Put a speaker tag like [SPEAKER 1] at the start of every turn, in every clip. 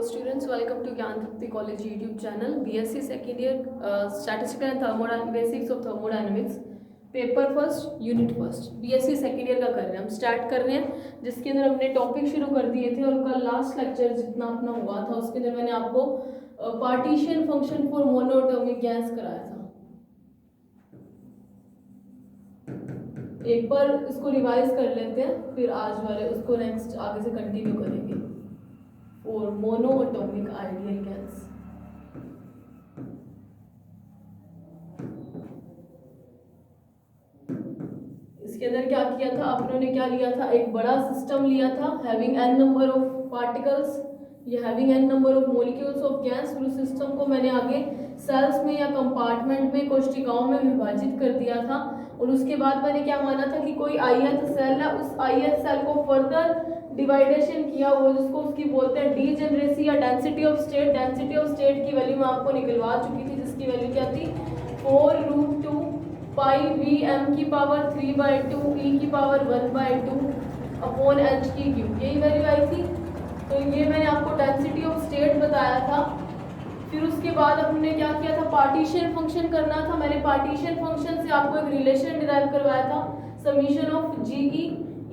[SPEAKER 1] students, welcome to Gyan Trupti College YouTube channel. BSc second year Statistical and Thermodynamics, Basics of Thermodynamics, paper first unit first BSc second year का कर रहे हैं हम। Start कर रहे हैं जिसके अंदर हमने टॉपिक शुरू कर दिए थे और कल लास्ट लेक्चर जितना अपना हुआ था उसके अंदर मैंने आपको partition function for monoatomic gas कराया था। एक बार इसको रिवाइज कर लेते हैं, फिर आज वाले उसको नेक्स्ट आगे से कंटिन्यू करेंगे। फॉर मोनोटॉमिक आइडियल गैस, इसके अंदर क्या किया था अपनों ने, क्या लिया था, एक बड़ा सिस्टम लिया था having n number of particles या having n number of molecules of gas. फिर उस सिस्टम को मैंने आगे सेल्स में या कंपार्टमेंट में कोशिकाओं में विभाजित कर दिया था और उसके बाद मैंने क्या माना था कि कोई ith सेल है, उस ith सेल को फर्दर डिवाइडेशन किया वो जिसको उसकी बोलते हैं डीजेनरेसी या density of state. Density of state की वैल्यू मैं आपको निकलवा चुकी थी जिसकी वैल्यू क्या थी 4√2 पाई वी एम की पावर 3/2 ई की पावर 1/2 अपॉन एच की क्यूब, यही वैल्यू आई थी। तो ये मैंने आपको डेंसिटी ऑफ स्टेट बताया था। फिर उसके बाद हमने क्या किया था, पार्टीशन फंक्शन करना था। मैंने पार्टीशन फंक्शन से आपको एक रिलेशन डिराइव करवाया था, समीशन ऑफ जी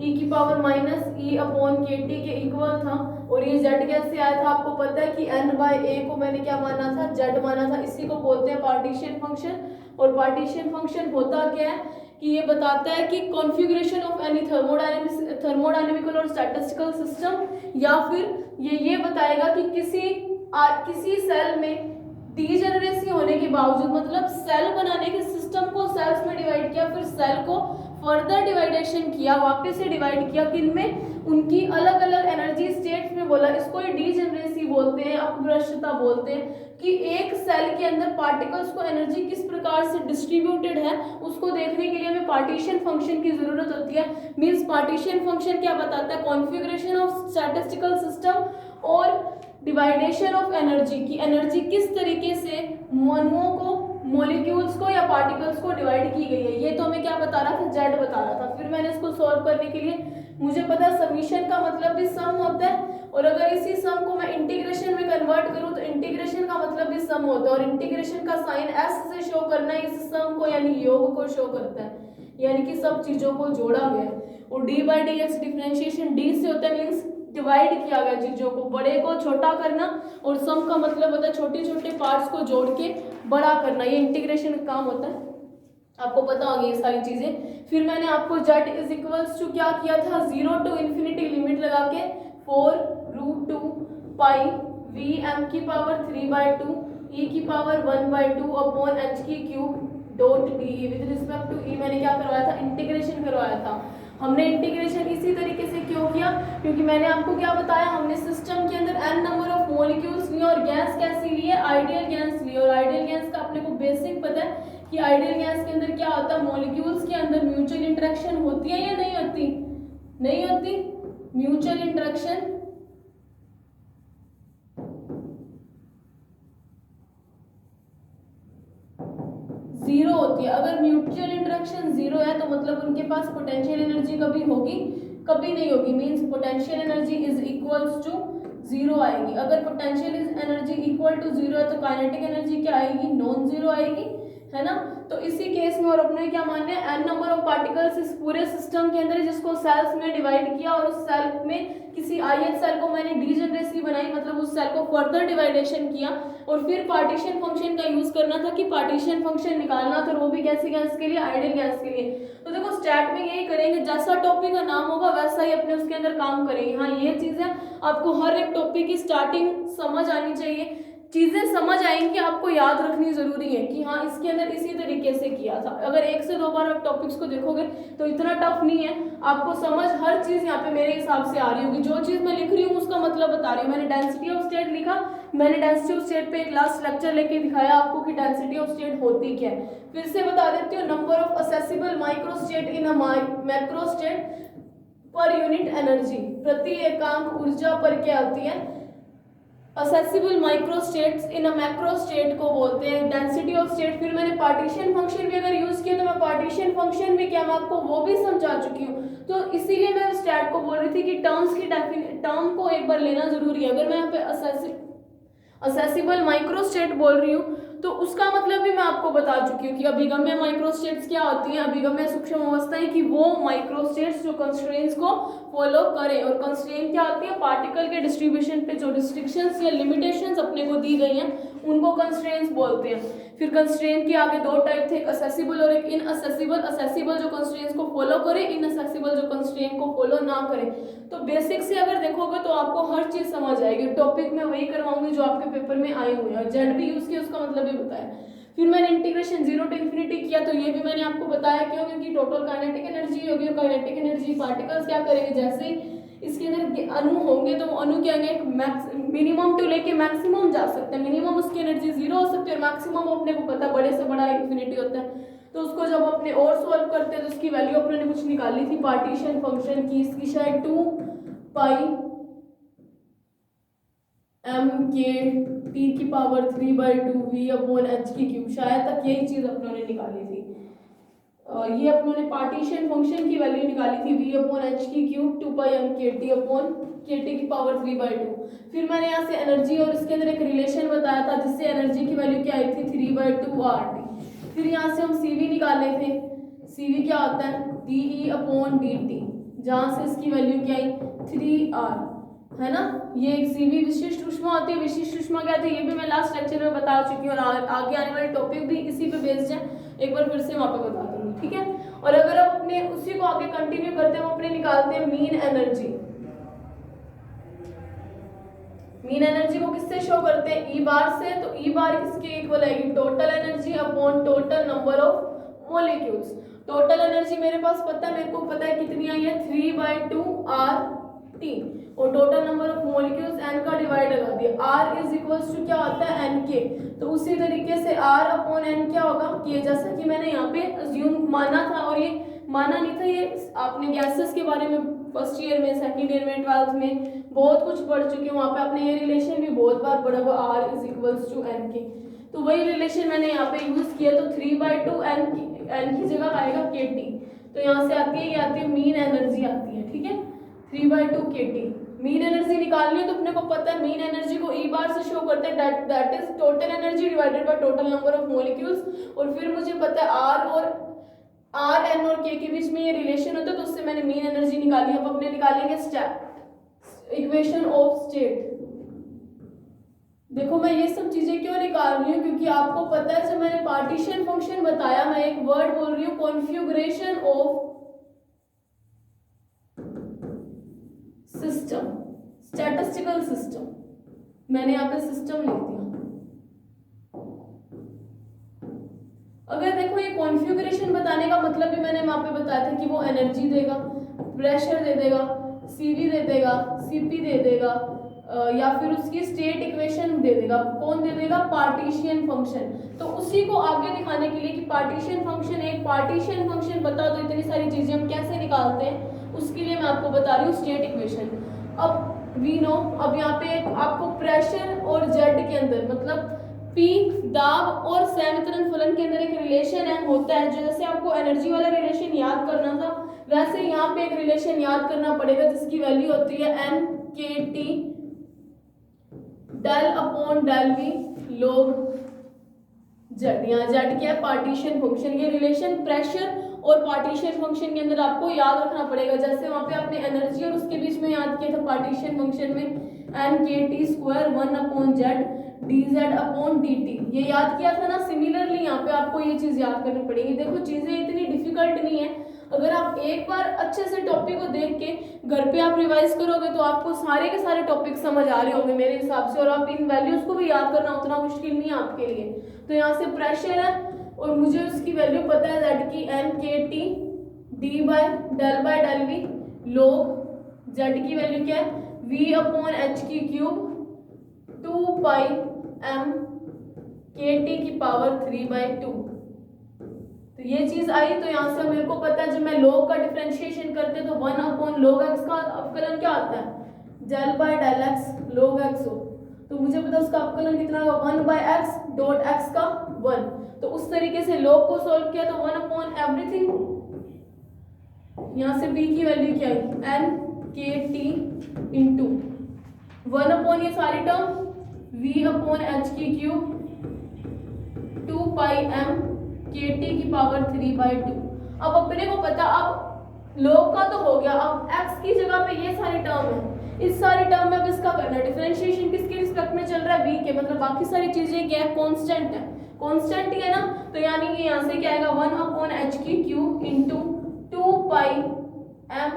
[SPEAKER 1] ई की पावर माइनस ई अपॉन के टी के इक्वल था। और ये z कैसे आया था, आपको पता है कि n/a को मैंने क्या माना था, z माना था। इसी को बोलते हैं पार्टीशन फंक्शन। और पार्टीशन फंक्शन होता क्या है कि ये बताता है कि कॉन्फ़िगरेशन ऑफ एनी थर्मोडायनेमिकल और स्टैटिस्टिकल सिस्टम, या फिर ये बताएगा कि किसी सेल में डीजेनरेसी होने के बावजूद, मतलब सेल बनाने के सिस्टम को सेल्स में डिवाइड किया, फिर सेल को फर्दर डिवाइडेशन किया, वापस से डिवाइड किया, किनमें, उनकी अलग अलग एनर्जी स्टेट्स में बोला। इसको ये डीजेनरेसी बोलते हैं, अपभ्रष्टता बोलते हैं कि एक सेल के अंदर पार्टिकल्स को एनर्जी किस प्रकार से डिस्ट्रीब्यूटेड है उसको देखने के लिए हमें पार्टीशन फंक्शन की जरूरत होती है। मींस पार्टीशन फंक्शन क्या बताता है, कॉन्फ़िगरेशन ऑफ स्टैटिस्टिकल सिस्टम और डिवाइडेशन ऑफ एनर्जी की एनर्जी किस तरीके से अणुओं को, मॉलिक्यूल्स को या पार्टिकल्स को डिवाइड की गई है। ये तो हमें क्या बता रहा था, जेड बता रहा था। फिर मैंने इसको सॉल्व करने के लिए, मुझे पता है समीशन का मतलब भी सम होता है, और अगर इसी सम को मैं इंटीग्रेशन में कन्वर्ट करूं तो इंटीग्रेशन का मतलब भी सम होता है। और इंटीग्रेशन का साइन एस से शो करना इस सम को यानी योग को शो करता है, यानी कि सब चीजों को जोड़ा गया है। और d/dx डिफरेंशिएशन d से होता है, मीन्स डिवाइड किया गया चीजों को, बड़े को छोटा करना। और सम का मतलब होता है छोटे छोटे पार्ट्स को जोड़ के बड़ा करना, ये इंटीग्रेशन का काम होता है, आपको पता होगी ये सारी चीजें। फिर मैंने आपको z इज इक्वल्स टू क्या किया था, 0 to इन्फिनिटी लिमिट लगा के 4√2 पाई वी एम की पावर 3/2 ई की पावर 1/2 अपॉन एच की cube dot D. With respect to E मैंने क्या करवाया था, इंटीग्रेशन करवाया था। हमने इंटीग्रेशन इसी तरीके से क्यों किया, क्योंकि मैंने आपको क्या बताया, हमने सिस्टम के अंदर n नंबर ऑफ मॉलिक्यूल्स लिए और गैस कैसी ली है, आइडियल गैस ली। और आइडियल गैस का अपने को बेसिक पता है कि आइडियल गैस के अंदर क्या होता है, मॉलिक्यूल्स के अंदर म्यूचुअल इंटरेक्शन होती है या नहीं होती, नहीं होती। म्यूचुअल इंटरेक्शन जीरो होती है। अगर म्यूचुअल इंटरेक्शन जीरो है तो मतलब उनके पास पोटेंशियल एनर्जी कभी होगी, कभी नहीं होगी। Means potential energy is equals to zero आएगी। अगर potential energy equal to zero है तो काइनेटिक एनर्जी क्या आएगी, नॉन जीरो आएगी, है ना। तो इसी केस में और अपने क्या मानना है, n नंबर ऑफ पार्टिकल्स इस पूरे सिस्टम के अंदर जिसको सेल्स में डिवाइड किया, और उस सेल में किसी ith सेल को मैंने डीजेनरेसी बनाई, मतलब उस सेल को फर्दर डिवाइडेशन किया। और फिर पार्टीशन फंक्शन का यूज करना था कि पार्टीशन फंक्शन निकालना था, वो भी कैसी गैस के लिए, आइडियल गैस के लिए। तो देखो स्टैट में यही करेंगे, जैसा टॉपिक का नाम होगा वैसा ही अपने उसके अंदर काम करेंगे। हाँ ये चीज है, आपको हर एक टॉपिक की स्टार्टिंग समझ आनी चाहिए, चीजें समझ आएंगी, आपको याद रखनी जरूरी है कि हाँ इसके अंदर इसी तरीके से किया था। अगर एक से दो बार आप टॉपिक्स को देखोगे तो इतना टफ नहीं है, आपको समझ हर चीज यहाँ पे मेरे हिसाब से आ रही होगी। जो चीज मैं लिख रही हूँ उसका मतलब बता रही हूँ। मैंने डेंसिटी ऑफ स्टेट लिखा, मैंने डेंसिटी ऑफ स्टेट पे एक लास्ट लेक्चर लेके दिखाया आपको कि डेंसिटी ऑफ स्टेट होती क्या है। फिर से बता देती हूँ, number of accessible micro state in a macro state per unit energy, प्रति एकांक ऊर्जा पर क्या होती है, accessible micro states in a macro state को बोलते हैं डेंसिटी ऑफ स्टेट। फिर मैंने पार्टीशन फंक्शन भी अगर यूज किया तो मैं पार्टीशन फंक्शन भी क्या मैं आपको वो भी समझा चुकी हूँ। तो इसीलिए मैं स्टैट को बोल रही थी कि टर्म को एक बार लेना जरूरी है। अगर मैं यहाँ पे असेसिबल माइक्रोस्टेट बोल रही हूँ तो उसका मतलब भी मैं आपको बता चुकी हूँ कि अभिगम्य माइक्रोस्टेट्स क्या होती हैं, अभिगम्य सूक्ष्म अवस्थाएं, कि वो माइक्रोस्टेट्स जो कंस्ट्रेंट्स को फॉलो करें। और कंस्ट्रेंट क्या होती है, पार्टिकल के डिस्ट्रीब्यूशन पे जो रिस्ट्रिक्शंस या लिमिटेशंस अपने को दी गई हैं उनको कंस्ट्रेंट्स बोलते हैं। फिर कंस्ट्रेंट के आगे दो टाइप थे, एक असेसिबल और एक इनअसेसिबल। असेसिबल जो कंस्ट्रेंट्स को फॉलो करे, इनअसेसिबल जो कंस्ट्रेंट को फॉलो ना करे। तो बेसिक से अगर देखोगे तो आपको हर चीज समझ आएगी। टॉपिक में वही करवाऊंगी जो आपके पेपर में आए हुए हैं। जेड भी यूज किया, उसका मतलब भी बताया। फिर मैंने इंटीग्रेशन 0 to इन्फिनिटी किया, तो ये भी मैंने आपको बताया क्यों, क्योंकि टोटल काइनेटिक एनर्जी होगी और काइनेटिक एनर्जी पार्टिकल्स क्या करेंगे, जैसे इसके अंदर अणु होंगे तो अणु क्या होंगे, मिनिमम टू लेके मैक्सिमम जा सकते हैं। मिनिमम उसकी एनर्जी 0 हो सकती है और मैक्सिमम अपने को पता है बड़े से बड़ा इन्फिनिटी होता है। तो उसको जब अपने और सॉल्व करते हैं तो उसकी वैल्यू अपने ने कुछ निकाली थी पार्टीशन फंक्शन की, इसकी शायद 2 पाई m के t की पावर 3/2 v/h3, शायद तक यही चीज अपनों ने निकाली थी। ये अपनों ने पार्टीशन फंक्शन की वैल्यू निकाली थी v/h3 2 पाई m kt की पावर 3/2। फिर मैंने यहाँ से एनर्जी और इसके अंदर एक रिलेशन बताया था जिससे एनर्जी की वैल्यू क्या आई थी 3/2 RT। फिर यहाँ से हम CV निकाले थे। CV क्या होता है dE/dt, जहाँ से इसकी वैल्यू क्या आई 3R, है ना। ये एक CV विशिष्ट ऊष्मा होती है। विशिष्ट ऊष्मा क्या थी ये भी मैं लास्ट लेक्चर में बता चुकी हूँ और आगे आने वाले टॉपिक भी इसी पे बेस्ड है, एक बार फिर से वहाँ पे बता दूंगी, ठीक है। और अगर आप अपने उसी को आगे कंटिन्यू करते हैं, हम अपने निकालते हैं मीन एनर्जी। मीन एनर्जी को किससे शो करते हैं, ई बार से। तो ई बार किसके इक्वल आएगी, total energy upon total number of molecules. Total energy मेरे पास पता है, मेरे को पता है कितनी आई है 3/2 RT, और total number of molecules n का डिवाइड लगा दिया। R इज इक्वल्स टू क्या होता है NK। तो उसी तरीके से R अपॉन N क्या होगा K, जैसा कि मैंने यहाँ पे अज्यूम माना था, और ये माना नहीं था, ये आपने गैसेस के बारे में फर्स्ट ईयर में, सेकंड ईयर में, 12th में बहुत कुछ पढ़ चुके हैं। वहाँ पे आपने ये रिलेशन भी बहुत बार पढ़ा होगा, R is equals to NK। तो वही रिलेशन मैंने यहाँ पे यूज किया। तो 3/2 N की जगह आएगा KT। तो यहाँ से आती है, ये आती है मीन एनर्जी आती है, ठीक है, 3/2 KT। मीन एनर्जी निकालनी है तो अपने को पता है मीन एनर्जी को ई बार से शो करते हैं, that is total energy divided by total number of molecules. और फिर मुझे पता है R N और K के बीच में ये रिलेशन होता है, तो उससे मैंने मीन एनर्जी निकाली। अब अपने निकालेंगे इक्वेशन ऑफ स्टेट। देखो मैं ये सब चीजें क्यों निकाल रही हूँ, क्योंकि आपको पता है जब मैंने पार्टीशन फंक्शन बताया, मैं एक वर्ड बोल रही हूँ configuration of system, statistical system. मैंने यहाँ पे सिस्टम लिख दिया। अगर देखो ये कॉन्फ़िगरेशन बताने का मतलब भी मैंने वहां पे बताया था कि वो एनर्जी देगा, प्रेशर दे देगा, CV दे देगा, CP दे देगा, या फिर उसकी स्टेट इक्वेशन दे देगा। कौन दे देगा, पार्टीशियन फंक्शन। तो उसी को आगे दिखाने के लिए कि पार्टीशियन फंक्शन, एक पार्टीशियन फंक्शन बता दो, इतनी सारी चीजें हम कैसे निकालते हैं, उसके लिए मैं आपको बता रही हूँ स्टेट इक्वेशन। अब वी नो, अब यहाँ पे आपको प्रेशर और जेड के अंदर, मतलब P दाब और संवितरण फलन के अंदर एक रिलेशन है होता है। जैसे आपको एनर्जी वाला रिलेशन याद करना था, वैसे यहाँ पे एक रिलेशन याद करना पड़ेगा जिसकी वैल्यू होती है NKT del upon del V log Z। यहाँ Z क्या है, पार्टीशन फंक्शन। ये रिलेशन प्रेशर और पार्टीशन फंक्शन के अंदर आपको याद रखना पड़ेगा। जैसे वहां पे आपने एनर्जी और उसके बीच में याद किया था पार्टीशन फंक्शन में NKT स्क्वायर 1/Z dZ/dt, ये याद किया था ना। सिमिलरली यहाँ पे आपको ये चीज याद करनी पड़ेगी। देखो चीजें इतनी डिफिकल्ट नहीं है, अगर आप एक बार अच्छे से टॉपिक को देख के घर पे आप रिवाइज करोगे तो आपको सारे के सारे टॉपिक समझ आ रहे होंगे मेरे हिसाब से, और आप इन वैल्यूज को भी याद करना उतना मुश्किल नहीं है आपके लिए। तो यहाँ से प्रेशर है और मुझे उसकी वैल्यू पता है Z की NKT d/del V log Z की वैल्यू क्या है V/h3 2 पाई m KT की पावर 3/2। तो ये चीज आई। तो यहाँ से मेरे को पता है जब मैं log का डिफरेंशिएशन करते हैं तो 1/log x का अवकलन क्या आता है del/del x log x हो, तो मुझे पता उसका अवकलन कितना होगा 1/x डॉट x का 1। तो उस तरीके से log को सॉल्व किया तो 1/everything यहाँ से P की वैल्यू क्या है, एन के टी इंटू 1 अपॉन ये सारी टर्म V अपॉन एच की cube 2 pi m k T की पावर 3/2। अब अपने को पता, अब लोग का तो हो गया, अब x की जगह पे ये सारी टर्म है, इस सारी टर्म में अब इसका करना है डिफरेंशिएशन किसके रिस्पेक्ट में चल रहा है, v के, मतलब बाकी सारी चीजें क्या है, कांस्टेंट है, कांस्टेंट ही है ना, तो यानी कि यहाँ से क्या आएगा 1 अपॉन एच की cube into 2 pi m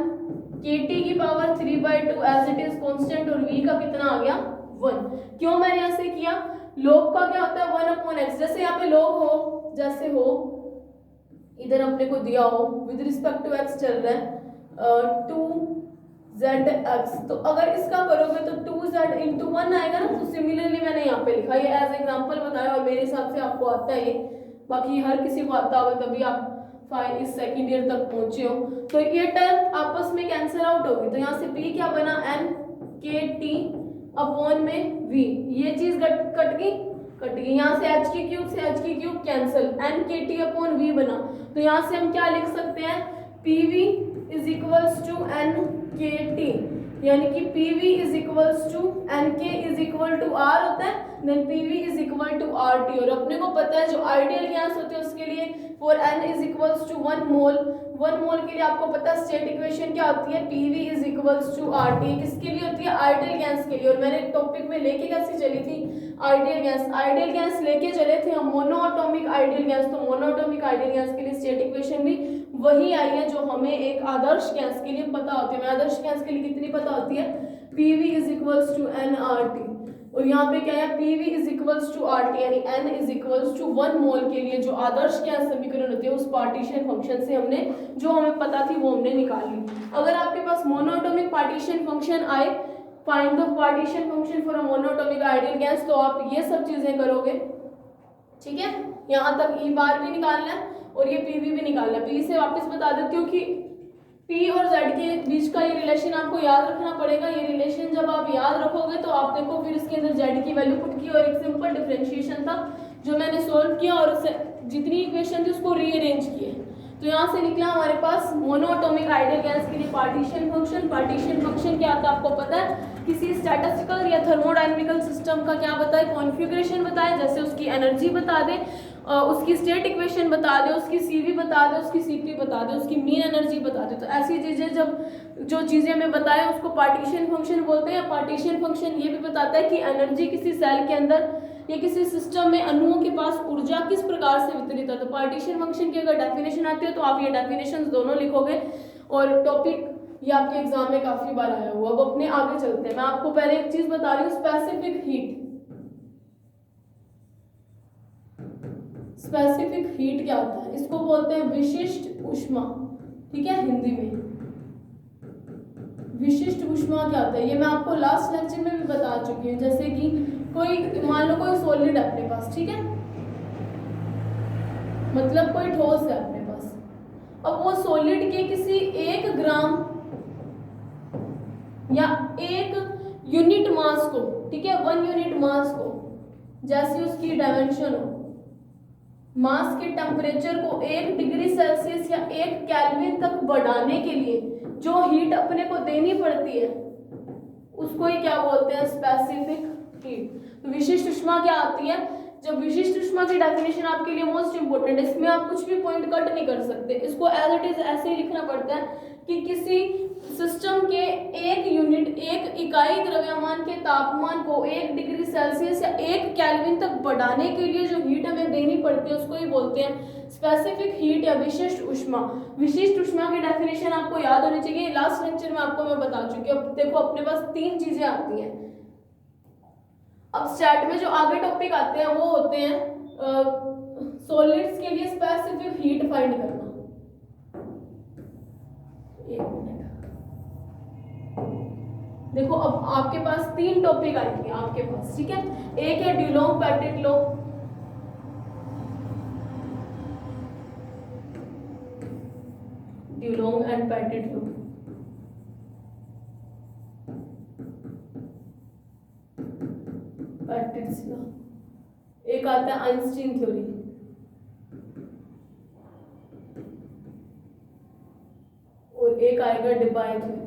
[SPEAKER 1] k T की power 3/2 as it is constant, और v का कितना आ गया 1। क्यों मैंने ऐसे किया, log का क्या होता है 1 अपॉन x, जैसे यहाँ पे log हो, जैसे हो इधर अपने को दिया हो विद रिस्पेक्ट टू x चल रहा है 2zx, तो अगर इसका करोगे तो 2z इंटू 1 आएगा ना, तो सिमिलरली मैंने यहाँ पे लिखा, ये एज एग्जांपल बताया और मेरे हिसाब से आपको आता है ये, बाकी हर किसी को आता होगा तभी आप इस सेकंड ईयर तक पहुंचे हो। तो ये टर्म आपस में कैंसिल आउट होगी, तो यहाँ से p क्या बना n के t अपॉन में v, ये चीज कट गई, यहाँ से h की क्यूब से h की cube cancel, n k t upon v बना, तो यहाँ से हम क्या लिख सकते हैं, pv is equals to n k t, यानी कि pv is equals to n k is equal to r होता है, then pv is equal to rt, और अपने को पता है जो आइडियल गैस होते हैं उसके लिए for n is equals to 1 mole के लिए आपको पता है स्टेट इक्वेशन क्या होती है, pv is equals to rt, किसके लिए होती है, आइडियल गैस के लिए। और मैंने टॉपिक में लेके कैसे चली थी, आइडियल गैस लेके चले थे हम, मोनोएटॉमिक आइडियल गैस, तो मोनोएटॉमिक आइडियल गैस के लिए स्टेट इक्वेशन भी वही आई है जो हमें एक आदर्श गैस के लिए पता होती है। आदर्श गैस के लिए कितनी पता होती है, pv is equals to nRT, और यहाँ पे क्या है pv is equals to RT, यानी n is equals to 1 mole के लिए जो आदर्श गैस समीकरण होती है उस पार्टीशन फंक्शन से हमने जो हमें पता थी वो हमने निकाल ली। अगर आपके पास मोनोएटॉमिक पार्टीशन फंक्शन आए, find the partition function for a monoatomic ideal gas, तो आप ये सब चीजें करोगे, ठीक है। यहाँ तक ई बार भी निकालना है और ये पीवी भी निकालना है। पी से वापस बता देती हूँ कि पी और जेड के बीच का ये रिलेशन आपको याद रखना पड़ेगा। ये रिलेशन जब आप याद रखोगे तो आप देखो फिर इसके अंदर जेड की वैल्यू पुट की और एक सिंपल डिफरेंशिएशन था जो मैंने सोल्व किया और जितनी इक्वेशन थी उसको रीअरेंज किए। तो यहाँ से निकला हमारे पास मोनोएटॉमिक आइडियल गैस के लिए पार्टीशन फंक्शन क्या आता है आपको पता है, किसी स्टैटिस्टिकल या थर्मोडायनेमिकल सिस्टम का क्या बताए, कॉन्फ़िगरेशन बताए, जैसे उसकी एनर्जी बता दे, उसकी स्टेट इक्वेशन बता दे, उसकी सीवी बता दे, उसकी सीपी बता दे, उसकी मीन एनर्जी बता दे। तो ऐसी चीजें जब जो चीजें हमें बताए उसको पार्टीशन फंक्शन बोलते हैं। पार्टीशन फंक्शन ये भी बताता है कि एनर्जी किसी सेल के अंदर या किसी सिस्टम में अणुओं के पास ऊर्जा किस प्रकार से वितरित है। तो पार्टीशन फंक्शन की अगर डेफिनेशन आती है तो आप ये डेफिनेशंस दोनों लिखोगे और टॉपिक ये आपके एग्जाम में काफी बार आया हुआ। अब अपने आगे चलते हैं। मैं आपको पहले एक चीज बता रही हूँ, स्पेसिफिक हीट क्या होता है, इसको बोलते हैं विशिष्ट ऊष्मा, ठीक है। हिंदी में विशिष्ट ऊष्मा क्या होता है ये मैं आपको लास्ट लेक्चर में भी बता चुकी हूँ। जैसे कि कोई मान लो कोई सॉलिड है अपने पास, ठीक है, मतलब कोई ठोस है अपने पास। अब वो सॉलिड के किसी 1 ग्राम या 1 यूनिट मास को, ठीक है, 1 यूनिट मास को, जैसी उसकी डायमेंशन हो, मास के टेम्परेचर को 1 डिग्री सेल्सियस या 1 केल्विन तक बढ़ाने के लिए जो हीट अपने को देनी पड़ती है उसको ही क्या बोलते हैं, स्पेसिफिक हीट। तो विशिष्ट ऊष्मा क्या आती है, जब विशिष्ट ऊष्मा की डेफिनेशन आपके लिए मोस्ट इंपोर्टेंट है, इसमें आप कुछ भी पॉइंट कट नहीं कर सकते, इसको एज इट इज ऐसे ही लिखना पड़ता है कि किसी सिस्टम के 1 यूनिट 1 इकाई द्रव्यमान के तापमान को 1 डिग्री सेल्सियस या 1 केल्विन तक बढ़ाने के लिए जो हीट हमें देनी पड़ती है उसको ही बोलते हैं स्पेसिफिक हीट या विशिष्ट ऊष्मा। विशिष्ट ऊष्मा की डेफिनेशन आपको याद होनी चाहिए, लास्ट लेक्चर में आपको मैं बता चुकी हूँ। देखो अपने पास 3 चीजें आती हैं। अब स्टैट में जो आगे टॉपिक आते हैं वो होते हैं सॉलिड्स के लिए स्पेसिफिक हीट फाइंड करना। एक मिनट, देखो अब आपके पास 3 टॉपिक आएंगे आपके पास, ठीक है। एक है Dulong Petit law, Dulong and Petit law, Petit's law, एक आता है आइंस्टीन थ्योरी, और आएगा डिबाई थ्योरी।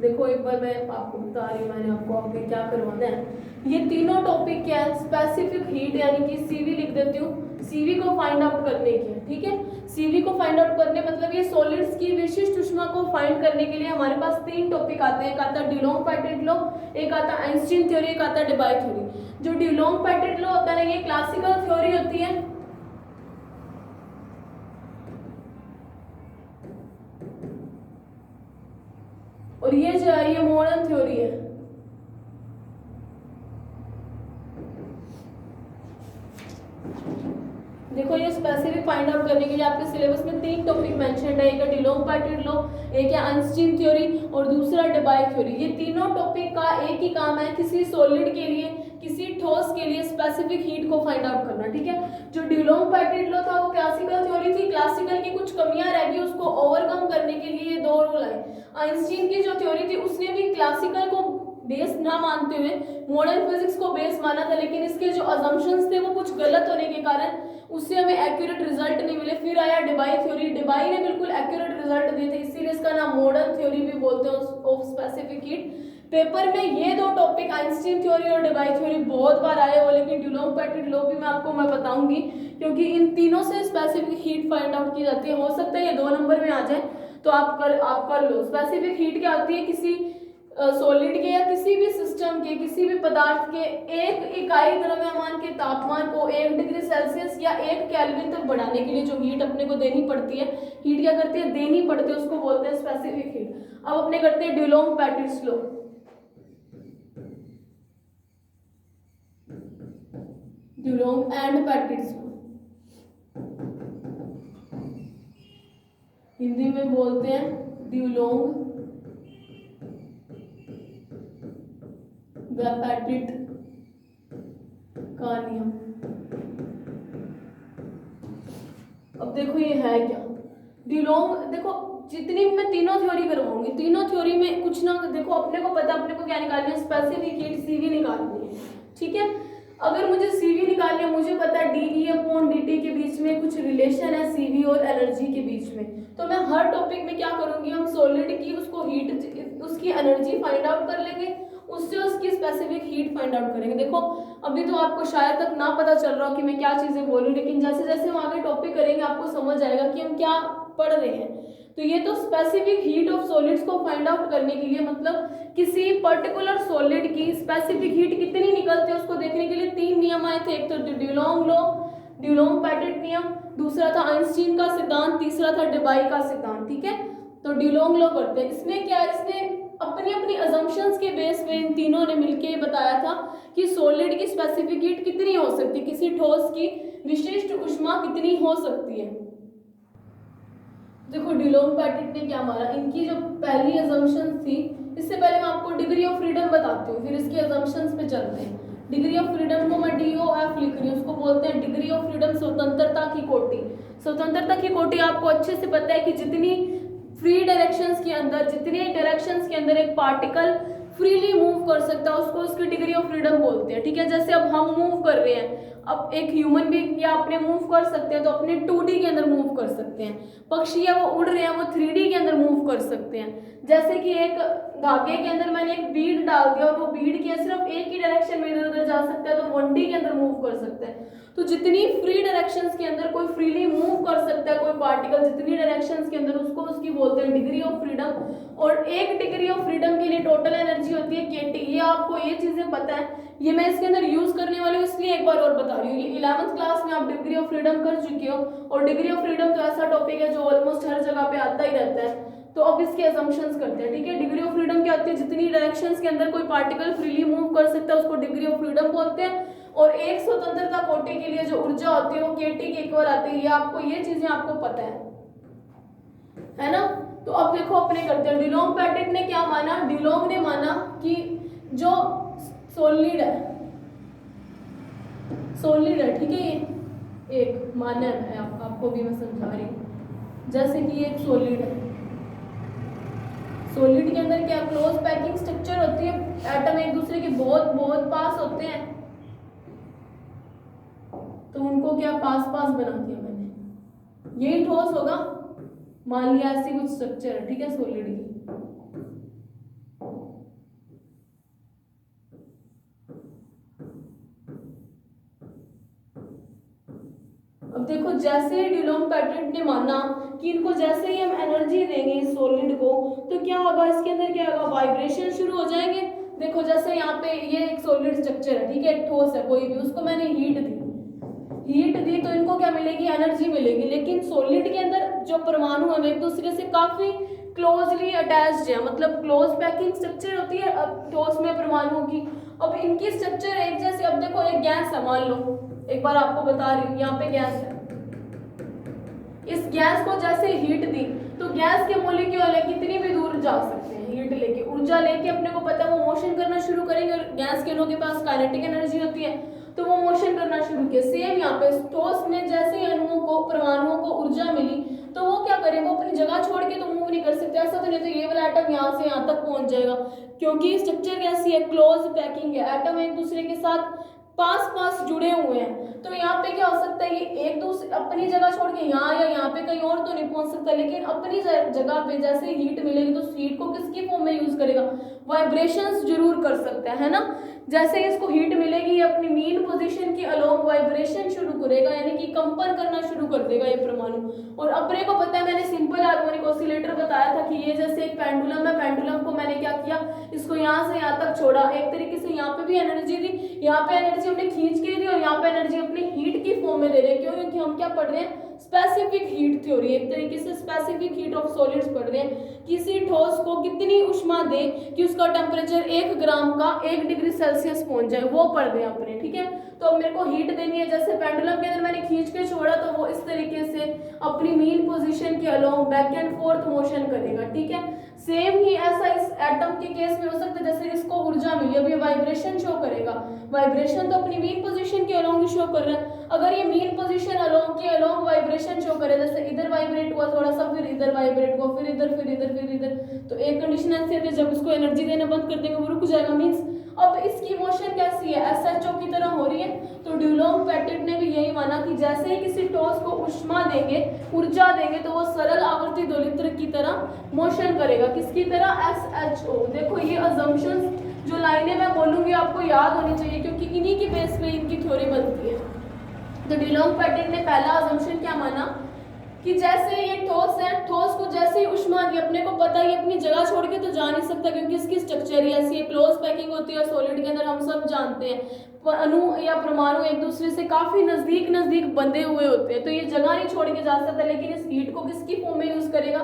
[SPEAKER 1] देखो एक बार मैं आपको बता रही हूँ, मैंने आपको आगे क्या करवाना है। ये तीनों टॉपिक क्या है, स्पेसिफिक हीट यानी कि सीवी लिख देती हूँ, सीवी को फाइंड आउट करने की है, ठीक है। सीवी को फाइंड आउट करने मतलब ये सॉलिड्स की विशिष्ट ऊष्मा को फाइंड करने के लिए हमारे पास तीन टॉपिक आते हैं। एक आता है डुलोंग पेटिट लॉ, एक आता है आइंस्टीन थ्योरी, एक आता है डिबाई थ्योरी। जो डुलोंग पेटिट लॉ होता है ना, ये क्लासिकल थ्योरी होती है, और ये जो है ये मॉडर्न थ्योरी है। देखो ये स्पेसिफिक फाइंड आउट करने के लिए आपके सिलेबस में तीन टॉपिक मेंशन्ड है, एक है डुलोंग पेटिट लॉ, एक है आइंस्टीन थ्योरी और दूसरा डिबाई थ्योरी। ये तीनों टॉपिक का एक ही काम है, किसी सॉलिड के लिए, किसी ठोस के लिए स्पेसिफिक हीट को फाइंड आउट करना, ठीक है। जो डुलोंग पेटिट लॉ था वो क्लासिकल थ्योरी थी, क्लासिकल की कुछ कमियां रह गई, उसको ओवरकम करने के लिए ये दो रूल आए। आइंस्टीन की जो थ्योरी थी उसने भी क्लासिकल को बेस ना मानते हुए मॉडर्न फिजिक्स को बेस माना था, लेकिन इसके जो अजम्पशंस थे वो कुछ गलत होने के कारण उससे हमें एक्यूरेट रिजल्ट नहीं मिले। फिर आया डिबाई थ्योरी, डिबाई ने बिल्कुल एक्यूरेट रिजल्ट दिए थे, इसीलिए इसका नाम मॉडर्न थ्योरी भी बोलते हैं ऑफ स्पेसिफिक हीट। पेपर में ये दो टॉपिक आइंस्टीन थ्योरी और डिबाई थ्योरी बहुत बार आए हो, लेकिन डुलोंग पेटिट लॉ भी मैं बताऊंगी, क्योंकि इन तीनों से स्पेसिफिक हीट फाइंड आउट की जाती है। हो सकता है ये 2 नंबर में आ जाए, तो आप कर लो। स्पेसिफिक हीट क्या होती है, किसी सॉलिड के या किसी भी सिस्टम के, किसी भी पदार्थ के एक इकाई द्रव्यमान के तापमान को 1 डिग्री सेल्सियस या 1 केल्विन तक बढ़ाने के लिए जो हीट अपने को देनी पड़ती है, हीट क्या करती है, देनी पड़ती है, उसको बोलते हैं स्पेसिफिक हीट। अब अपने करते हैं Dulong Petit law. Dulong and Petit law Hindi में बोलते हैं डुलोंग व पेटिट का नियम। अब देखो ये है क्या डुलोंग, देखो जितनी भी मैं तीनों थ्योरी करवाऊंगी, तीनों थ्योरी में कुछ ना, देखो अपने को पता, अपने को क्या निकालनी है, स्पेसिफिक हीट सीवी निकालनी है, ठीक है। अगर मुझे सीवी निकालनी है, मुझे पता है dE/dt के बीच में कुछ रिलेशन है सीवी और एनर्जी के बीच में, तो मैं हर टॉपिक में क्या करूंगी, हम सॉलिड की उसको हीट, उसकी एनर्जी फाइंड आउट कर लेंगे, उससे उसकी स्पेसिफिक हीट फाइंड आउट करेंगे। देखो अभी तो आपको शायद तक ना पता चल रहा हो कि मैं क्या चीजें बोलूं, लेकिन जैसे जैसे हम आगे टॉपिक करेंगे आपको समझ आएगा कि हम क्या पढ़ रहे हैं। तो ये तो स्पेसिफिक हीट ऑफ सॉलिड्स को फाइंड आउट करने के लिए, मतलब किसी पर्टिकुलर सॉलिड की स्पेसिफिक हीट कितनी निकलती है उसको देखने के लिए 3 नियम आए थे। एक तो डुलोंग लॉ, डुलोंग पेटिट नियम, दूसरा था आइंस्टीन का सिद्धांत, तीसरा था डिबाई का सिद्धांत, ठीक है। तो डुलोंग लॉ करते हैं। इसमें क्या है, इसने अपनी अपनी अजम्पशंस के बेस पे इन तीनों ने मिलके बताया था कि सॉलिड की स्पेसिफिक हीट कितनी हो सकती है, किसी ठोस की विशिष्ट ऊष्मा कितनी हो सकती है। देखो डुलोंग पेटिट ने क्या माना, इनकी जो पहली अजम्पशन थी, इससे पहले मैं आपको डिग्री ऑफ फ्रीडम बताती हूँ, फिर इसकी अजम्पशंस पे चलते हैं। डिग्री ऑफ फ्रीडम को मैं DOF लिख रही हूँ, उसको बोलते हैं डिग्री ऑफ फ्रीडम, स्वतंत्रता की कोटि। स्वतंत्रता की कोटि आपको अच्छे से पता है कि जितनी फ्री डायरेक्शंस के अंदर, जितने डायरेक्शंस के अंदर एक पार्टिकल फ्रीली मूव कर सकता है उसको उसकी डिग्री ऑफ फ्रीडम बोलते हैं, ठीक है। जैसे अब हम मूव कर रहे हैं, अब एक ह्यूमन बीइंग या अपने मूव कर सकते हैं तो अपने 2D के अंदर मूव कर सकते हैं, पक्षी है वो उड़ रहे हैं वो 3D के अंदर मूव कर सकते हैं। जैसे कि एक धागे के अंदर मैंने एक बीड डाल दिया और वो बीड की सिर्फ एक ही डायरेक्शन में इधर उधर जा सकता है, तो 1D के अंदर मूव कर सकता है। तो जितनी फ्री डायरेक्शंस के अंदर कोई फ्रीली मूव कर सकता है कोई पार्टिकल, जितनी डायरेक्शंस के अंदर, उसको उसकी बोलते हैं डिग्री ऑफ फ्रीडम। और एक डिग्री ऑफ फ्रीडम के लिए टोटल एनर्जी होती है kT। ये आपको ये चीजें पता है, ये मैं इसके अंदर यूज करने वाली हूँ इसलिए एक बार और बता रही हूँ। ये 11th क्लास में आप डिग्री ऑफ फ्रीडम कर चुके हो, और डिग्री ऑफ फ्रीडम तो ऐसा टॉपिक है जो ऑलमोस्ट हर जगह पे आता ही रहता है। तो अब इसके असम्पशंस करते हैं, ठीक है। डिग्री ऑफ फ्रीडम क्या होती है, जितनी डायरेक्शंस के अंदर कोई पार्टिकल फ्रीली मूव कर सकता है उसको डिग्री ऑफ फ्रीडम बोलते हैं। और एक स्वतंत्रता कोटि के लिए जो ऊर्जा होती है वो kT के इक्वल आती है। ये आपको, ये चीजें आपको पता है ना। तो अब देखो अपने करते हैं। डुलोंग पेटिट ने क्या माना, डुलोंग ने माना कि जो सॉलिड है, सॉलिड है, ठीक है, ये एक मानव है, आपको भी मैं समझा रही हूँ। जैसे कि एक सॉलिड है, सॉलिड के अंदर क्या क्लोज पैकिंग स्ट्रक्चर होती है, एटम एक दूसरे के बहुत बहुत पास होते हैं, तो उनको क्या पास पास बना दिया मैंने, यही ठोस होगा, मान लिया ऐसी कुछ स्ट्रक्चर है, ठीक है, सॉलिड की। अब देखो जैसे ही डुलोंग पेटेंट ने माना कि इनको जैसे ही हम एनर्जी देंगे इस सॉलिड को, तो क्या होगा, इसके अंदर क्या होगा, वाइब्रेशन शुरू हो जाएंगे। देखो जैसे यहाँ पे ये एक सॉलिड स्ट्रक्चर है, ठीक है, एक ठोस है कोई भी, उसको मैंने हीट दी तो इनको क्या मिलेगी, एनर्जी मिलेगी। लेकिन सॉलिड के अंदर जो परमाणु है एक दूसरे से काफी क्लोजली अटैच्ड है, मतलब क्लोज पैकिंग स्ट्रक्चर होती है ठोस में परमाणुओं की। अब इनकी स्ट्रक्चर एक जैसे, अब देखो एक गैस है, मान लो, एक बार आपको बता रही हूँ, यहाँ पे गैस है, इस गैस को जैसे हीट दी तो गैस के मॉलिक्यूल है कितनी भी दूर जा सकते हैं, हीट लेके, ऊर्जा लेके, अपने को पता है वो मोशन करना शुरू करेंगे, और गैस के लोगों के पास काइनेटिक एनर्जी होती है, तो वो मोशन करना शुरू किया। सेम यहाँ पे ठोस में जैसे ही अणुओं को, परमाणुओं को ऊर्जा मिली, तो वो क्या करेंगे, वो अपनी जगह छोड़ के तो मूव नहीं कर सकते, ऐसा तो नहीं तो ये वाला एटम यहाँ से यहाँ तक पहुंच जाएगा, क्योंकि स्ट्रक्चर कैसी है, क्लोज पैकिंग है, एटम एक दूसरे के साथ पास जुड़े हुए हैं। तो यहाँ पे क्या हो सकता है, ये एक दूसरे अपनी जगह छोड़ के यहाँ या यहाँ पे कहीं और तो नहीं पहुंच सकता, लेकिन अपनी जगह पे जैसे हीट मिलेगी तो हीट को किसकी फॉर्म में यूज करेगा, वाइब्रेशंस जरूर कर सकता है ना। जैसे इसको हीट मिलेगी, अपनी मीन पोजीशन की अलोंग वाइब्रेशन शुरू करेगा, यानी कि कंपन करना शुरू कर देगा ये परमाणु। और अपने को पता है, मैंने सिंपल हार्मोनिक ऑसिलेटर बताया था कि ये जैसे एक पेंडुलम है, पेंडुलम को मैंने क्या किया, इसको यहाँ से यहाँ तक छोड़ा, एक तरीके से यहाँ पे भी एनर्जी दी, यहाँ पे एनर्जी हमने खींच के दी, और यहाँ पे एनर्जी अपनी हीट की फॉर्म में दे रहे हैं। क्यों, क्योंकि हम क्या पढ़ रहे हैं, स्पेसिफिक हीट थ्योरी, एक तरीके से स्पेसिफिक हीट ऑफ सॉलिड्स पढ़ रहे हैं। किसी ठोस को कितनी उष्मा दे कि उसका टेम्परेचर 1 ग्राम का 1 डिग्री सेल्सियस पहुंच जाए, वो पढ़ रहे हैं अपने, ठीक है। तो अब मेरे को हीट देनी है, जैसे पेंडुलम के अंदर मैंने खींच के छोड़ा, तो वो इस तरीके से अपनी मीन पोजीशन के along back and fourth motion करेगा, ठीक है। सेम ही ऐसा इस एटम के केस में हो सकता है, जैसे इसको ऊर्जा मिली, अब ये वाइब्रेशन शो करेगा, वाइब्रेशन तो अपनी मीन पोजीशन के अलोंग ही शो कर रहा है। अगर ये मीन पोजीशन अलोंग के अलोंग वाइब्रेशन शो करे, जैसे इधर वाइब्रेट हुआ थोड़ा सा, फिर इधर वाइब्रेट हुआ, फिर इधर, फिर इधर, फिर इधर, तो एक कंडीशन ऐसी है, जब इसको एनर्जी देना बंद कर देंगे वो रुक जाएगा, मींस अब इसकी मोशन कैसी है, एसएचओ की तरह हो रही है। तो डुलोंग पेटेंट ने भी यही माना कि जैसे ही किसी ठोस को उष्मा देंगे, ऊर्जा देंगे, तो वो सरल आवर्ती दोलित्र की तरह मोशन करेगा, किसकी तरह, एसएचओ। देखो ये अजम्पशंस जो लाइनें मैं बोलूंगी आपको याद होनी चाहिए, क्योंकि इन्हीं की बेस पे इनकी थ्योरी बनती है। तो डुलोंग पेटेंट ने पहला अजम्पशन क्या माना कि जैसे ये ठोस है, ठोस को जैसे ही उष्मा दी, अपने को पता है अपनी जगह छोड़ के तो जा नहीं सकता, क्योंकि इसकी स्ट्रक्चर ही ऐसी है, क्लोज पैकिंग होती है, सॉलिड के अंदर हम सब जानते हैं अणु या परमाणु एक दूसरे से काफी नजदीक बंधे हुए होते हैं, तो ये जगह नहीं छोड़ के जा सकता। लेकिन इस हीट को किसकी फॉर्म में यूज करेगा,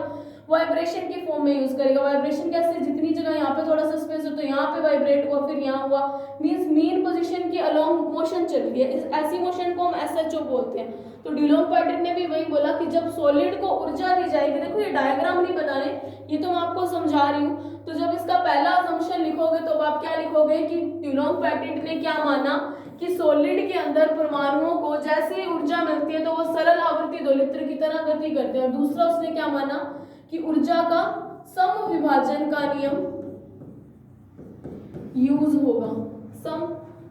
[SPEAKER 1] वाइब्रेशन की फॉर्म में यूज करेगा। वाइब्रेशन कैसे, जितनी जगह यहाँ पे थोड़ा सा स्पेस हो तो यहाँ पे वाइब्रेट हुआ, फिर यहाँ हुआ, मींस मीन पोजीशन की अलोंग मोशन चल रही है, ऐसी मोशन को हम एसएचओ बोलते हैं। तो डुलोंग पेटेंट ने भी वही बोला कि जब सॉलिड को ऊर्जा दी जाएगी, देखो ये डायग्राम नहीं बना रहे, ये तो मैं आपको समझा रही हूँ, तो जब इसका पहला असम्पशन लिखोगे तो आप क्या लिखोगे कि डुलोंग पेटेंट ने क्या माना कि सॉलिड के अंदर परमाणुओं को जैसे ही ऊर्जा मिलती है तो वो सरल आवर्ती दोलित्र की तरह गति करते हैं। और दूसरा उसने क्या माना कि ऊर्जा का समविभाजन का नियम यूज होगा।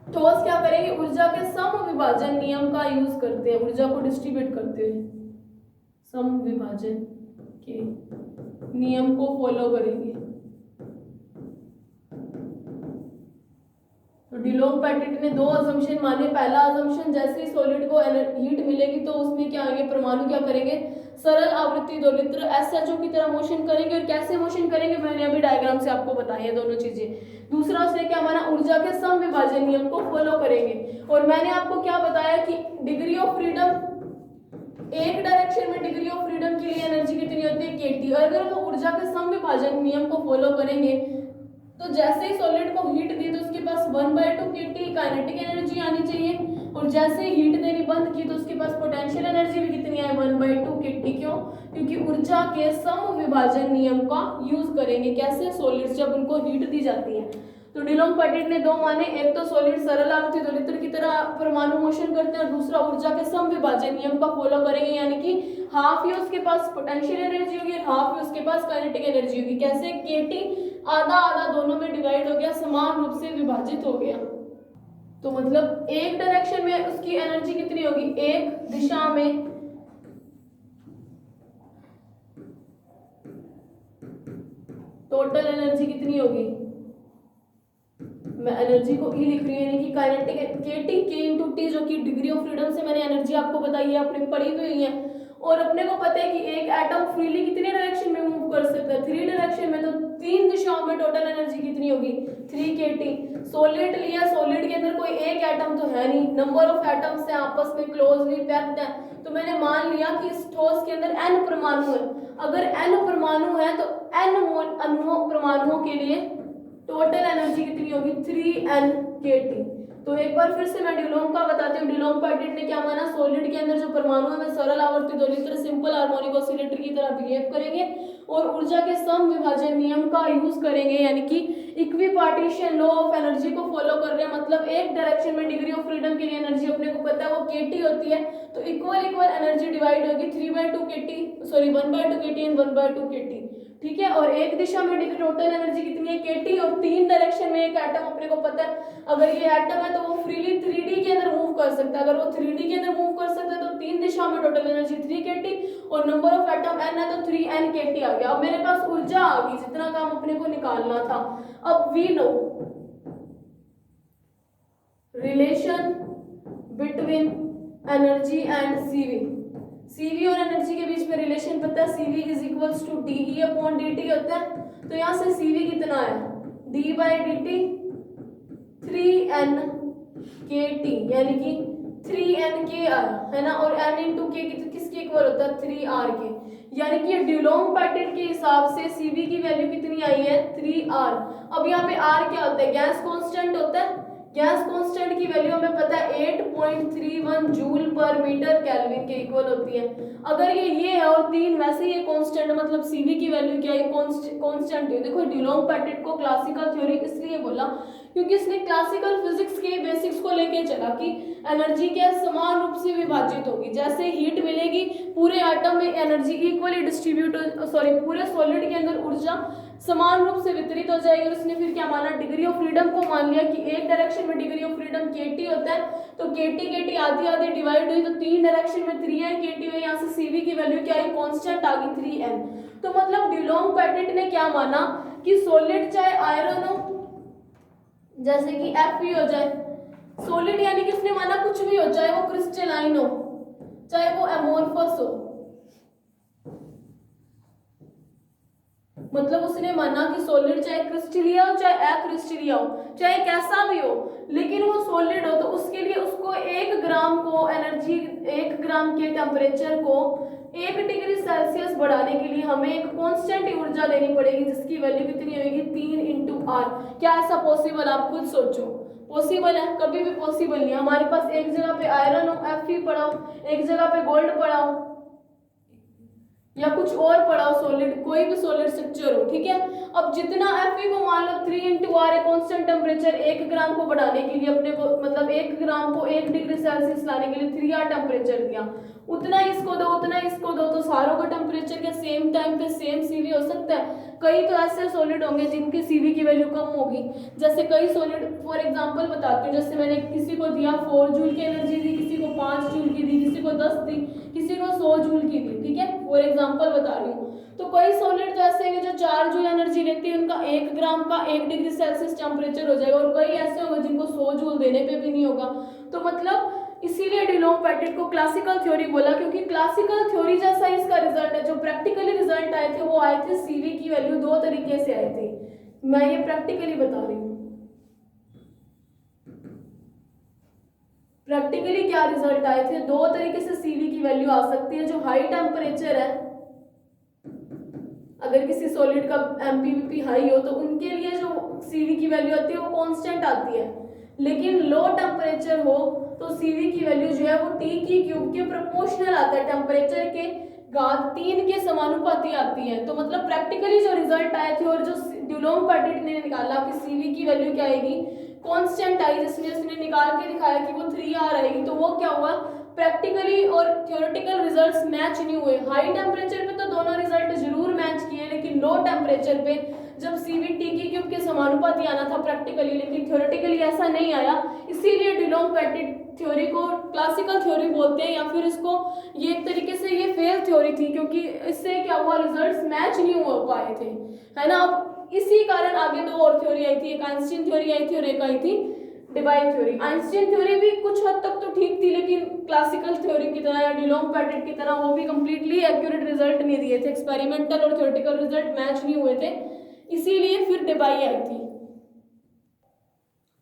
[SPEAKER 1] ठोस क्या करेंगे, ऊर्जा के समविभाजन नियम का यूज करते हैं, ऊर्जा को डिस्ट्रीब्यूट करते हुए समविभाजन के नियम को फॉलो करेंगे। तो डुलोंग पेटेंट ने दो अजम्पशन माने। पहला अजम्पशन, जैसे ही सॉलिड को हीट मिलेगी तो उसमें क्या आएंगे, परमाणु क्या करेंगे, सरल आवृत्ति दोलित्र एसएचओ की तरह मोशन करेंगे। और कैसे मोशन करेंगे, मैंने अभी डायग्राम से आपको बताई है दोनों चीजें। दूसरा उसने क्या माना, ऊर्जा के समविभाजन नियम को फॉलो करेंगे। और मैंने आपको क्या बताया कि डिग्री ऑफ फ्रीडम, एक डायरेक्शन में डिग्री ऑफ फ्रीडम के लिए एनर्जी कितनी होती है, केटी। अगर वो ऊर्जा के समविभाजन नियम को फॉलो करेंगे तो जैसे ही सॉलिड को हीट दी तो उसके पास 1/2 केटी काइनेटिक एनर्जी आनी चाहिए। और जैसे ही हीट देनी बंद की तो उसके पास पोटेंशियल एनर्जी भी कितनी है, 1/2 केटी। क्यों, क्योंकि ऊर्जा के समविभाजन नियम का यूज करेंगे। कैसे, सॉलिड्स जब उनको हीट दी जाती है। तो डुलोंग पेटेंट ने दो माने, एक तो सॉलिड सरल आवर्ती दोलित्र की तरह परमाणु मोशन करते हैं, और दूसरा ऊर्जा के समविभाजन नियम का फॉलो करेंगे, यानी कि हाफ ही उसके पास पोटेंशियल एनर्जी होगी, हाफ ही उसके पास काइनेटिक एनर्जी होगी। कैसे, केटी आधा आधा दोनों में डिवाइड हो गया, समान रूप से विभाजित हो गया। तो मतलब एक डायरेक्शन में उसकी एनर्जी कितनी होगी, एक दिशा में टोटल एनर्जी कितनी होगी, मैं एनर्जी को ई लिख रही हूँ, यानी कि काइनेटिक केटी के इंटू टी, जो कि डिग्री ऑफ फ्रीडम से मैंने एनर्जी आपको बताई है, आपने पढ़ी तो ही है। और अपने को पता है कि एक एटम फ्रीली कितने डायरेक्शन में मूव कर सकता है, 3 डायरेक्शन में, तो 3 दिशाओं में टोटल एनर्जी कितनी होगी 3 kT। सॉलिड लिया, सॉलिड के अंदर कोई एक एटम तो है नहीं, नंबर ऑफ एटम्स है आपस में क्लोजली पैक्ड है, तो मैंने मान लिया कि इस ठोस के अंदर n परमाणु है। अगर n परमाणु है तो n परमाणुओं के लिए टोटल एनर्जी कितनी होगी 3n kT। तो एक बार फिर से मैं डिलोम का बताती हूँ। डिलोम पार्टिट ने क्या माना, सॉलिड के अंदर जो परमाणु है वे सरल आवर्ती दोलित्र सिंपल हार्मोनिक ऑसिलेटर की तरह बिहेव करेंगे और ऊर्जा के सम विभाजन नियम का यूज करेंगे, यानी कि इक्विपार्टीशन लॉ ऑफ एनर्जी को फॉलो कर रहे हैं। मतलब एक डायरेक्शन में डिग्री ऑफ फ्रीडम के लिए एनर्जी अपने को पता है वो kT होती है, तो इक्वल एनर्जी डिवाइड होगी 3/2 kT, sorry 1/2 kT and 1/2 kT, ठीक है। और एक दिशा में टोटल एनर्जी कितनी है kT, और 3 डायरेक्शन में एक एटम अपने को पता है, अगर ये एटम है तो वो फ्रीली 3D के अंदर मूव कर सकता है। अगर वो 3D के अंदर मूव कर सकता है तो 3 दिशाओं में टोटल एनर्जी 3 kT और नंबर ऑफ एटम n है तो 3n kT आ गया। अब मेरे पास ऊर्जा आ गई, जितना काम अपने को निकालना था। अब we know relation between energy and CV और एनर्जी के बीच में रिलेशन पता है, CV is equals to dE/dt होता है। तो यहाँ से CV कितना है d/dt 3n kT, यानी कि 3n k आया है ना, और n इंटू के किसके इक्वल होता है 3r के, यानी कि डिलोंग पैटर्न के हिसाब से CV की वैल्यू कितनी आई है 3r। अब यहाँ पे r क्या होता है, गैस कांस्टेंट होता है। गैस कांस्टेंट की वैल्यू हमें पता है 8.31 जूल पर मीटर केल्विन के इक्वल होती है। अगर ये है और 3 वैसे ये कांस्टेंट, मतलब CV की वैल्यू क्या है कांस्टेंट है। देखो डिलोंग पैटर्न को क्लासिकल थ्योरी इसलिए बोला क्योंकि इसने क्लासिकल फिजिक्स के बेसिक्स को लेके चला कि एनर्जी क्या समान रूप से विभाजित होगी, जैसे हीट मिलेगी पूरे एटम में एनर्जी इक्वली डिस्ट्रीब्यूट, पूरे सॉलिड के अंदर ऊर्जा समान रूप से वितरित हो जाएगी। और उसने फिर क्या माना, डिग्री ऑफ फ्रीडम को मान लिया कि एक डायरेक्शन में डिग्री ऑफ फ्रीडम kT होता है, तो kT आधी आधी डिवाइड हुई तो 3 डायरेक्शन में 3n kT हुई। यहाँ से CV की वैल्यू क्या आई कांस्टेंट आ गई 3n। तो मतलब डिलोंग पैटर्न ने क्या माना कि सॉलिड चाहे आयरन हो, जैसे कि Fe हो जाए, सॉलिड यानी कि उसने माना कुछ भी हो, चाहे वो क्रिस्टलाइन हो चाहे वो एमोर्फस हो, मतलब उसने माना कि सॉलिड चाहे क्रिस्टलिया हो चाहे अक्रिस्टलिया हो, चाहे कैसा भी हो, लेकिन वो सॉलिड हो तो उसके लिए उसको 1 ग्राम को एनर्जी, 1 ग्राम के टेम्परेचर को 1 डिग्री सेल्सियस बढ़ाने के लिए हमें एक कांस्टेंट ऊर्जा देनी पड़ेगी, जिसकी वैल्यू कितनी होगी 3 × R। क्या ऐसा पॉसिबल, आप खुद सोचो, पॉसिबल है? कभी भी पॉसिबल नहीं। हमारे पास एक जगह पे आयरन हो Fe पड़ा हो, एक जगह पे गोल्ड पड़ा हो या कुछ और पड़ा हो, सॉलिड कोई भी सॉलिड स्ट्रक्चर हो, ठीक है। अब जितना Fe को मान लो 3 × R है कांस्टेंट टेम्परेचर, 1 ग्राम को बढ़ाने के लिए अपने को, मतलब 1 ग्राम को 1 डिग्री सेल्सियस लाने के लिए 3R टेम्परेचर दिया, उतना इसको दो उतना इसको दो, तो सारों का टेम्परेचर क्या सेम टाइम पे सेम CV हो सकता है? कई तो ऐसे सॉलिड होंगे जिनकी CV की वैल्यू कम होगी, जैसे कई सॉलिड, फॉर एग्जांपल बताती हूँ, जैसे मैंने किसी को दिया 4 जूल की एनर्जी दी, किसी को 5 जूल की दी, किसी को 10 दी, किसी को 100 जूल की दी, ठीक है, फॉर एग्जांपल बता रही हूँ। तो कई सॉलिड तो ऐसे हैं जो 4 जूल एनर्जी लेती है, उनका 1 ग्राम का 1 डिग्री सेल्सियस टेम्परेचर हो जाएगा, और कई ऐसे होंगे जिनको 100 जूल देने पे भी नहीं होगा। तो मतलब इसीलिए डिलोंग पैटर्न को क्लासिकल थ्योरी बोला, क्योंकि क्लासिकल थ्योरी जैसा इसका रिजल्ट है। जो प्रैक्टिकली रिजल्ट आए थे वो आए थे CV की वैल्यू 2 तरीके से आए थे, मैं ये प्रैक्टिकली बता रही हूँ। प्रैक्टिकली क्या रिजल्ट आए थे, 2 तरीके से CV की वैल्यू आ सकती है। जो हाई टेम्परेचर है, अगर किसी सॉलिड का MPVP हाई हो तो उनके लिए जो CV की वैल्यू आती है वो कांस्टेंट आती है, लेकिन लो टेम्परेचर हो तो CV की वैल्यू जो है वो T³ के प्रोपोर्शनल आता है, टेम्परेचर के घात 3 के समानुपाती आती है। तो मतलब प्रैक्टिकली जो रिजल्ट आए थे और जो डिलोंग पैटर्न ने निकाला कि CV की वैल्यू क्या आएगी कांस्टेंट आई, जिसमें उसने निकाल के दिखाया कि वो 3R आएगी, तो वो क्या हुआ, प्रैक्टिकली और थ्योरेटिकल रिजल्ट्स मैच नहीं हुए। हाई टेम्परेचर पे तो दोनों रिजल्ट जरूर मैच किए, लेकिन लो टेम्परेचर पे जब CV T³ के समानुपाती आना था प्रैक्टिकली, लेकिन थ्योरेटिकली ऐसा नहीं आया। इसीलिए डिलोंग पैटर्न थ्योरी को क्लासिकल थ्योरी बोलते हैं, या फिर इसको ये एक तरीके से ये फेल थ्योरी थी, क्योंकि इससे क्या हुआ, रिजल्ट्स मैच नहीं हो पाए थे, है ना। अब इसी कारण आगे दो और थ्योरी आई थी, एक आइंस्टीन थ्योरी आई थी और एक आई थी डेबाय थ्योरी। आइंस्टीन थ्योरी भी कुछ हद तक तो ठीक थी, लेकिन क्लासिकल थ्योरी की तरह या डिलॉन्ग-पेटिट की तरह वो भी कंप्लीटली एक्यूरेट रिजल्ट नहीं दिए थे, एक्सपेरिमेंटल और थ्योरेटिकल रिजल्ट मैच नहीं हुए थे, इसीलिए फिर डेबाय आई थी।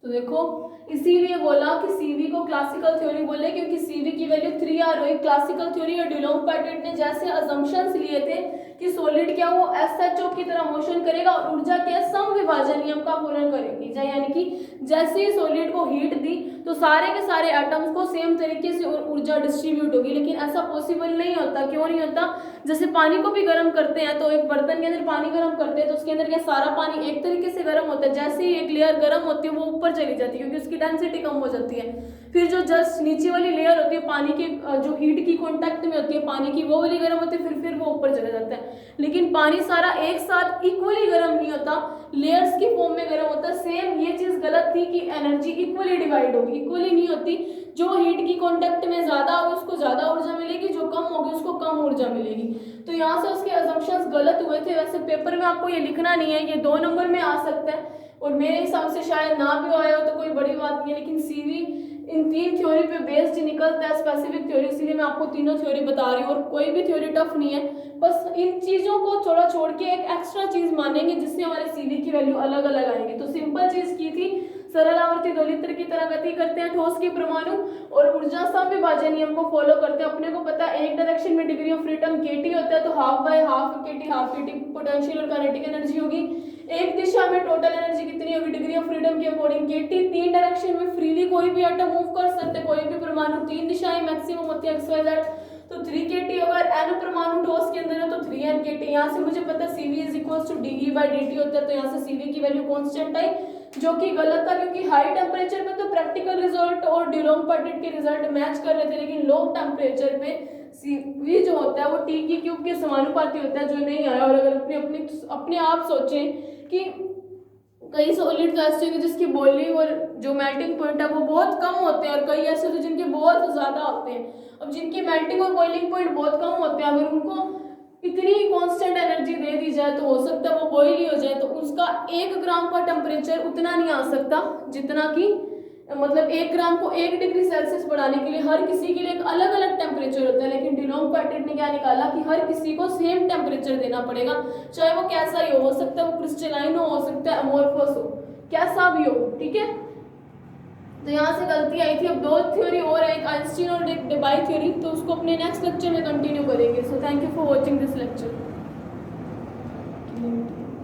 [SPEAKER 1] तो देखो इसीलिए बोला कि सीवी को क्लासिकल थ्योरी बोले, क्योंकि सीवी की वैल्यू 3 आ रही। क्लासिकल थ्योरी और डिलॉन्ग-पेटिट ने जैसे अजम्पशंस लिए थे कि सॉलिड क्या वो एसएचओ की तरह मोशन करेगा और ऊर्जा क्या समविभाजन नियम का पालन करेगी, यानी कि जैसे ही सॉलिड को हीट दी तो सारे के सारे एटम्स को सेम तरीके से ऊर्जा डिस्ट्रीब्यूट होगी, लेकिन ऐसा पॉसिबल नहीं होता। क्यों नहीं होता? जैसे पानी को भी गर्म करते हैं तो एक बर्तन के अंदर पानी गर्म करते हैं तो उसके अंदर क्या सारा पानी एक तरीके से गर्म होता है, जैसे ही एक लेयर गर्म होती है वो ऊपर चली जाती है क्योंकि उसकी डेंसिटी कम हो जाती है। फिर जो जस्ट नीचे वाली लेयर होती है पानी की, जो हीट की कांटेक्ट में होती है पानी की, वो वाली गर्म होती है, फिर वो ऊपर चला जाता है। लेकिन पानी सारा एक साथ इक्वली गर्म नहीं होता, लेयर्स की फॉर्म में गर्म होता है। सेम ये चीज गलत थी कि एनर्जी इक्वली डिवाइड होगी, इक्वली नहीं होती। जो हीट की कांटेक्ट में ज्यादा होगी उसको ज्यादा ऊर्जा मिलेगी, जो कम होगी उसको कम ऊर्जा मिलेगी। तो यहाँ से उसके असम्पशंस गलत हुए थे। वैसे पेपर में आपको ये लिखना नहीं है, ये 2 नंबर में आ सकता है और मेरे हिसाब से शायद ना भी आया हो तो कोई बड़ी बात नहीं है, लेकिन सीवी इन 3 थ्योरी पे बेस्ड ही निकलता है, स्पेसिफिक थ्योरी, इसलिए मैं आपको तीनों थ्योरी बता रही हूँ और कोई भी थ्योरी टफ नहीं है। बस इन चीजों को थोड़ा छोड़ के एक एक्स्ट्रा चीज मानेंगे जिससे हमारे सीवी की वैल्यू अलग अलग आएगी। तो सिंपल चीज की थी, सरल आवर्ती दोलित्र की तरह गति करते हैं ठोस के परमाणु और ऊर्जा समविभाजन नियम को फॉलो करते हैं। अपने को पता है एक डायरेक्शन में डिग्री ऑफ फ्रीडम kT होता है, तो half by half kT potential और काइनेटिक एनर्जी होगी। एक दिशा में टोटल एनर्जी कितनी होगी डिग्री ऑफ फ्रीडम के अकॉर्डिंग kT। 3 डायरेक्शन में फ्रीली कोई भी एटम मूव कर सकते हैं, कोई भी परमाणु 3 दिशाएं मैक्सिमम होती है XYZ, तो 3 kT। अगर n परमाणु ठोस के अंदर है तो 3n kT। यहाँ से मुझे पता है CV is equal to dE/dt होता है, तो यहाँ से CV की वैल्यू कांस्टेंट आई, जो कि गलत था क्योंकि हाई टेम्परेचर पे तो प्रैक्टिकल रिजल्ट और डिलॉन्ग-पेटिट के रिजल्ट मैच कर रहे थे, लेकिन लो टेम्परेचर पे CV जो होता है वो T की क्यूब के समानुपाती होता है, जो नहीं आया। और अगर अपने आप सोचें कि कई सॉलिड तो ऐसे होंगे जिसकी बॉइलिंग और जो मेल्टिंग पॉइंट है वो बहुत कम होते हैं और कई ऐसे होते हैं जिनके बहुत ज़्यादा होते हैं। अब जिनकी मेल्टिंग और बॉइलिंग पॉइंट बहुत कम होते हैं, अगर उनको इतनी कांस्टेंट एनर्जी दे दी जाए तो हो सकता है वो बॉइल ही हो जाए, तो उसका 1 ग्राम का टेम्परेचर उतना नहीं आ सकता जितना कि मतलब 1 ग्राम को 1 डिग्री सेल्सियस बढ़ाने के लिए हर किसी के लिए एक अलग अलग टेम्परेचर होता है। लेकिन डिलॉन्ग-पेटिट ने क्या निकाला कि हर किसी को सेम टेम्परेचर देना पड़ेगा, चाहे वो कैसा ही हो सकता है वो क्रिस्टलाइन हो सकता है अमोर्फस हो, कैसा भी हो, ठीक है। तो यहाँ से गलती आई थी। अब 2 थ्योरी और है, एक आइंस्टीन और एक डेबाय थ्योरी, तो उसको अपने नेक्स्ट लेक्चर में कंटिन्यू करेंगे। So thank you for watching this lecture.